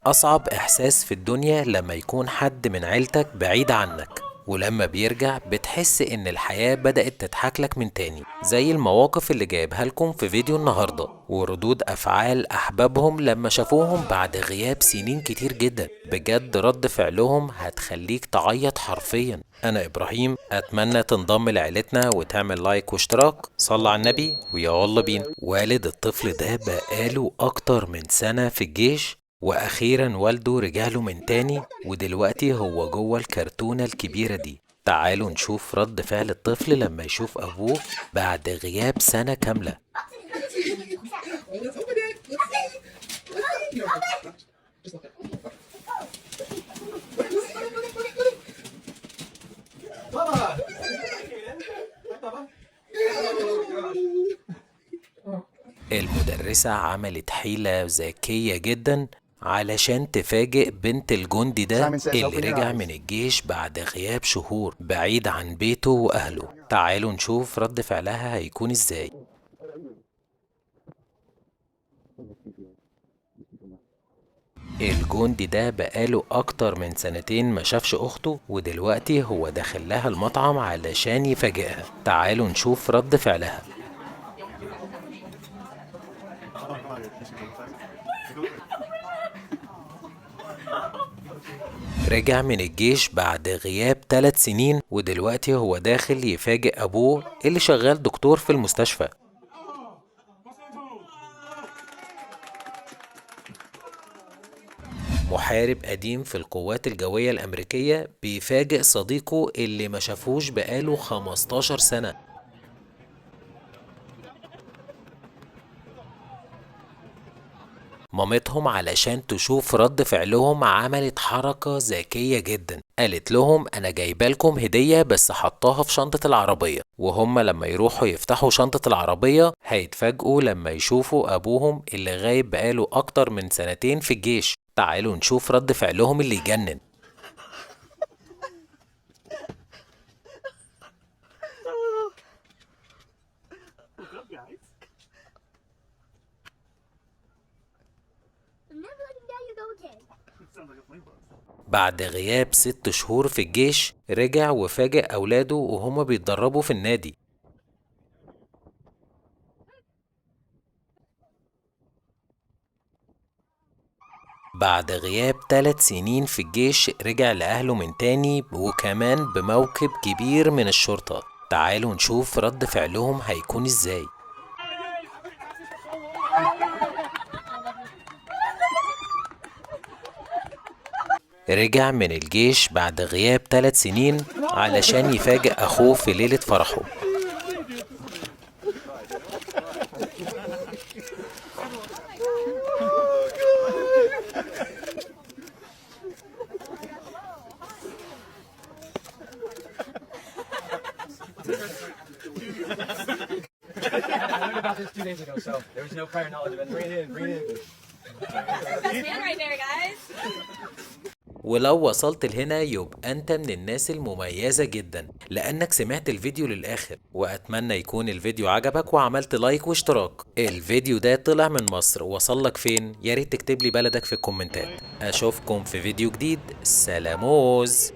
أصعب إحساس في الدنيا لما يكون حد من عيلتك بعيد عنك، ولما بيرجع بتحس إن الحياة بدأت تضحك لك من تاني، زي المواقف اللي جايبها لكم في فيديو النهاردة، وردود أفعال أحبابهم لما شافوهم بعد غياب سنين كتير جدا. بجد رد فعلهم هتخليك تعيط حرفيا. أنا إبراهيم، أتمنى تنضم لعيلتنا وتعمل لايك واشتراك. صلى على النبي ويلا بينا. والد الطفل ده بقاله أكتر من سنة في الجيش، واخيرا والده رجعله من تاني، ودلوقتي هو جوه الكرتونة الكبيرة دي. تعالوا نشوف رد فعل الطفل لما يشوف ابوه بعد غياب سنة كاملة. المدرسة عملت حيلة ذكية جدا علشان تفاجئ بنت الجندي ده اللي رجع من الجيش بعد غياب شهور بعيد عن بيته وأهله. تعالوا نشوف رد فعلها هيكون ازاي. الجندي ده بقاله أكتر من سنتين ما شافش أخته، ودلوقتي هو داخل لها المطعم علشان يفاجئها. تعالوا نشوف رد فعلها. رجع من الجيش بعد غياب 3 سنين، ودلوقتي هو داخل يفاجئ أبوه اللي شغال دكتور في المستشفى. محارب قديم في القوات الجوية الأمريكية بيفاجئ صديقه اللي ما شافوش بقاله 15 سنة. مامتهم علشان تشوف رد فعلهم عملت حركة ذكية جدا، قالت لهم أنا جايبالكم هدية بس حطاها في شنطة العربية، وهم لما يروحوا يفتحوا شنطة العربية هيتفاجئوا لما يشوفوا أبوهم اللي غايب بقاله أكتر من سنتين في الجيش. تعالوا نشوف رد فعلهم اللي يجنن. بعد غياب 6 شهور في الجيش رجع وفاجئ أولاده وهما بيتدربوا في النادي. بعد غياب 3 سنين في الجيش رجع لأهله من تاني، وكمان بموكب كبير من الشرطة. تعالوا نشوف رد فعلهم هيكون ازاي. رجع من الجيش بعد غياب 3 سنين علشان يفاجئ أخوه في ليلة فرحه. This 2 days ago, so there was no prior knowledge of it. Bring it in, bring it in. Best man right there, guys. ولو وصلت لهنا يبقى انت من الناس المميزة جدا لانك سمعت الفيديو للاخر، واتمنى يكون الفيديو عجبك وعملت لايك واشتراك. الفيديو ده طلع من مصر، وصل لك فين؟ ياريت تكتب لي بلدك في الكومنتات. اشوفكم في فيديو جديد. سلاموز.